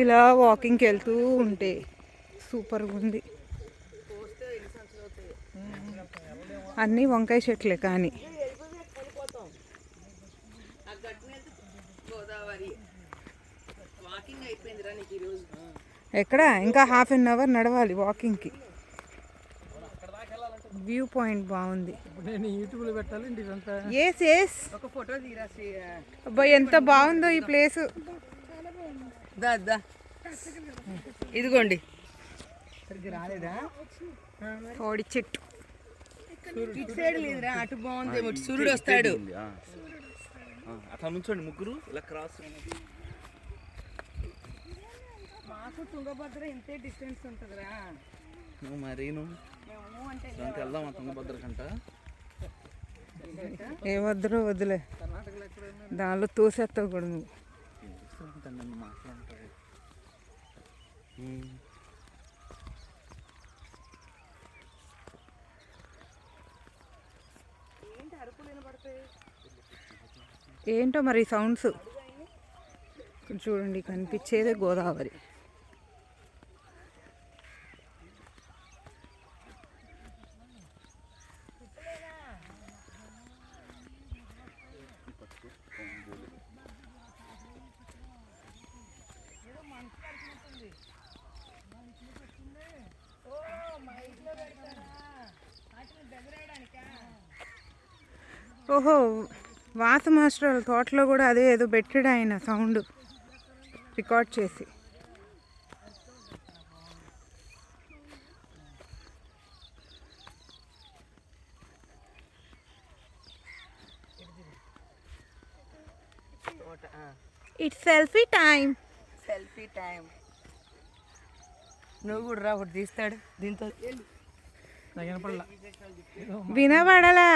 ఇలా వాకింగ్కి వెళ్తూ ఉంటే సూపర్గా ఉంది. అన్నీ వంకాయ చెట్లే కానీ ఎక్కడ ఇంకా ½ నడవాలి వాకింగ్కి. వ్యూ పాయింట్ బాగుంది. అబ్బాయి ఎంత బాగుందో ఈ ప్లేస్. ఇదిగోండి కోడి చెట్టు. ఇటు సైడ్ లేదురా, అటు బాగుంది. సూర్యుడు వస్తాడు. అట్లా నుంచోండి ముగ్గురు ఇలా క్రాస్. మాకు తుంగభద్ర ఇంతే డిస్టెన్స్ ఉంటుందిరా. మరి వెళ్దామా తుంగభద్ర కంట? ఏ వద్దురో వద్దులే, దానిలో తోసేస్తావు కూడా నువ్వు. మాట్లాడుతుంది ఏంటో మరి సౌండ్స్. చూడండి కనిపించేదే గోదావరి. ఓహో, వాసు మాస్టర్ వాళ్ళ తోటలో కూడా అదే ఏదో పెట్టాడు ఆయన సౌండ్ రికార్డ్ చేసి. It's selfie time. Selfie time. నువ్వు కూడా రా, ఒకటి తీస్తాడు దీంతో. వినబడలా.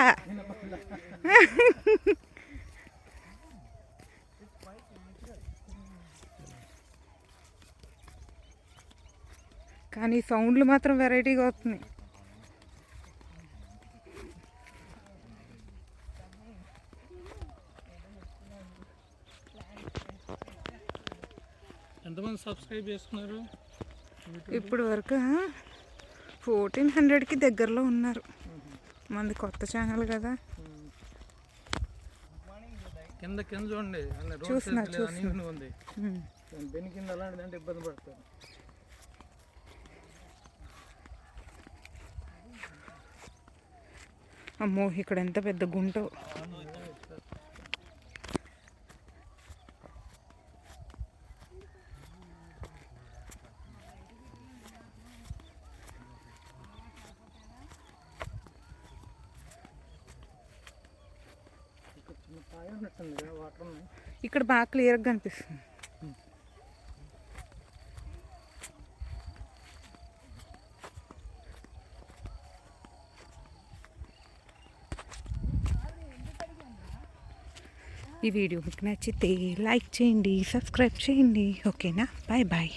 కానీ సౌండ్లు మాత్రం వెరైటీగా వస్తున్నాయి. ఎంతమంది సబ్స్క్రైబ్ చేసుకున్నారు ఇప్పుడు వరకు? 1400కి దగ్గరలో ఉన్నారు. మంది కొత్త ఛానల్ కదా. కింద చూడండి, చూస్తున్నా ఉంది. దీని కింద అలాంటిదంటే ఇబ్బంది పడతారు. అమ్మో, ఇక్కడ ఎంత పెద్ద గుంట. ఇక్కడ బాగా క్లియర్గా కనిపిస్తుంది. ఈ వీడియో మీకు నచ్చితే లైక్ చేయండి, సబ్స్క్రైబ్ చేయండి. ఓకేనా? Bye bye.